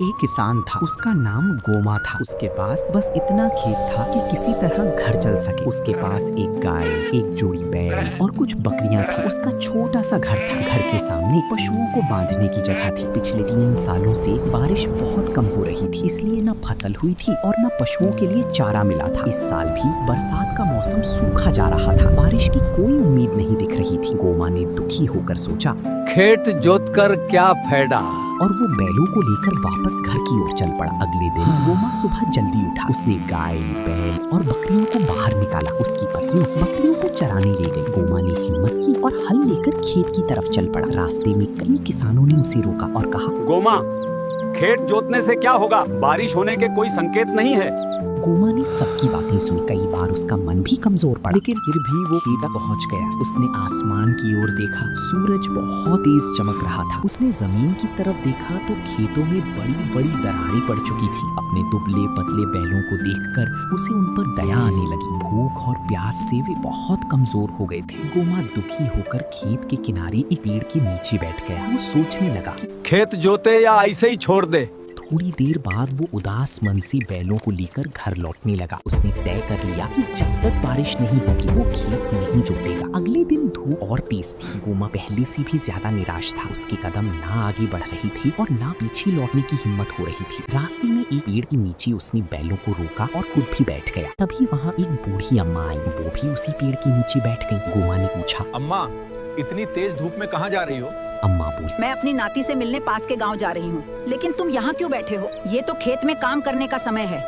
एक किसान था, उसका नाम गोमा था। उसके पास बस इतना खेत था कि किसी तरह घर चल सके। उसके पास एक गाय, एक जोड़ी बैल और कुछ बकरियां थी। उसका छोटा सा घर था। घर के सामने पशुओं को बांधने की जगह थी। पिछले 3 सालों से बारिश बहुत कम हो रही थी, इसलिए न फसल हुई थी और न पशुओं के लिए चारा मिला था। इस साल भी बरसात का मौसम सूखा जा रहा था। बारिश की कोई उम्मीद नहीं दिख रही थी। गोमा ने दुखी होकर सोचा, खेत जोतकर क्या फायदा। और वो बैलों को लेकर वापस घर की ओर चल पड़ा। अगले दिन गोमा सुबह जल्दी उठा। उसने गाय, बैल और बकरियों को बाहर निकाला। उसकी पत्नी बकरियों को चराने ले गई। गोमा ने हिम्मत की और हल लेकर खेत की तरफ चल पड़ा। रास्ते में कई किसानों ने उसे रोका और कहा, गोमा, खेत जोतने से क्या होगा? बारिश होने के कोई संकेत नहीं है। गोमा ने सबकी बातें सुनी। कई बार उसका मन भी कमजोर पड़ा, लेकिन फिर भी वो खेत तक पहुंच गया। उसने आसमान की ओर देखा। सूरज बहुत तेज चमक रहा था। उसने जमीन की तरफ देखा तो खेतों में बड़ी बड़ी दरारें पड़ चुकी थी। अपने दुबले पतले बैलों को देखकर उसे उन पर दया आने लगी। भूख और प्यास से वे बहुत कमजोर हो गए थे। गोमा दुखी होकर खेत के किनारे एक पेड़ के नीचे बैठ गया। वो सोचने लगा, खेत जोते या ऐसे ही छोड़ दे। थोड़ी देर बाद वो उदास मन से बैलों को लेकर घर लौटने लगा। उसने तय कर लिया कि जब तक बारिश नहीं होगी वो खेत नहीं जोतेगा। अगले दिन धूप और तेज थी। गोमा पहले से भी ज्यादा निराश था। उसके कदम ना आगे बढ़ रही थी और ना पीछे लौटने की हिम्मत हो रही थी। रास्ते में एक पेड़ के नीचे उसने बैलों को रोका और खुद भी बैठ गया। तभी वहाँ एक बूढ़ी अम्मा आई। वो भी उसी पेड़ के नीचे बैठ गई। गोमा ने पूछा, अम्मा, इतनी तेज धूप में कहाँ जा रही हो? अम्मा बोली, मैं अपनी नाती से मिलने पास के गांव जा रही हूँ। लेकिन तुम यहाँ क्यों बैठे हो? ये तो खेत में काम करने का समय है।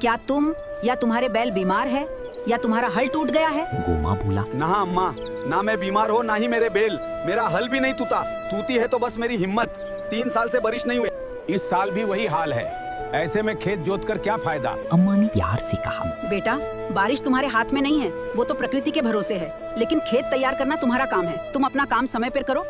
क्या तुम या तुम्हारे बैल बीमार है या तुम्हारा हल टूट गया है? गोमा बोला, ना अम्मा, ना मैं बीमार हो ना ही मेरे बैल। मेरा हल भी नहीं टूटा। टूटी है तो बस मेरी हिम्मत। 3 साल से बारिश नहीं हुई। इस साल भी वही हाल है। ऐसे में खेत जोतकर क्या फायदा? अम्मा ने प्यार से कहा, बेटा, बारिश तुम्हारे हाथ में नहीं है, वो तो प्रकृति के भरोसे है। लेकिन खेत तैयार करना तुम्हारा काम है। तुम अपना काम समय पर करो,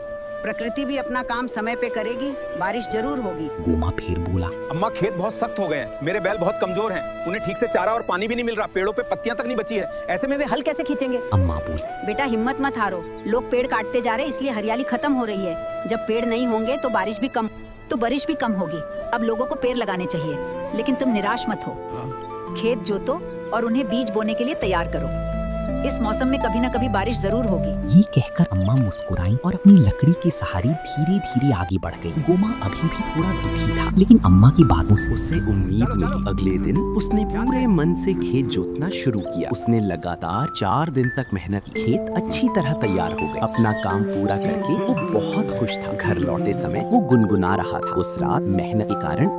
प्रकृति भी अपना काम समय पे करेगी। बारिश जरूर होगी। गोमा फिर बोला, अम्मा, खेत बहुत सख्त हो गए हैं। मेरे बैल बहुत कमजोर हैं। उन्हें ठीक से चारा और पानी भी नहीं मिल रहा। पेड़ों पे पत्तियां तक नहीं बची है। ऐसे में वे हल कैसे खींचेंगे? अम्मा बोली, बेटा, हिम्मत मत हारो। लोग पेड़ काटते जा रहे, इसलिए हरियाली खत्म हो रही है। जब पेड़ नहीं होंगे तो बारिश भी कम होगी। अब लोगों को पेड़ लगाने चाहिए। लेकिन तुम निराश मत हो। खेत जोतो और उन्हें बीज बोने के लिए तैयार करो। इस मौसम में कभी न कभी बारिश जरूर होगी। ये कहकर अम्मा मुस्कुराई और अपनी लकड़ी के सहारे धीरे धीरे आगे बढ़ गई। गोमा अभी भी थोड़ा दुखी था, लेकिन अम्मा की बातों से उसे उम्मीद मिली। अगले दिन उसने पूरे मन से खेत जोतना शुरू किया। उसने लगातार 4 दिन तक मेहनत की। खेत अच्छी तरह तैयार हो गया। अपना काम पूरा करके वो बहुत खुश था। घर लौटते समय वो गुनगुना रहा था। उस रात मेहनत के कारण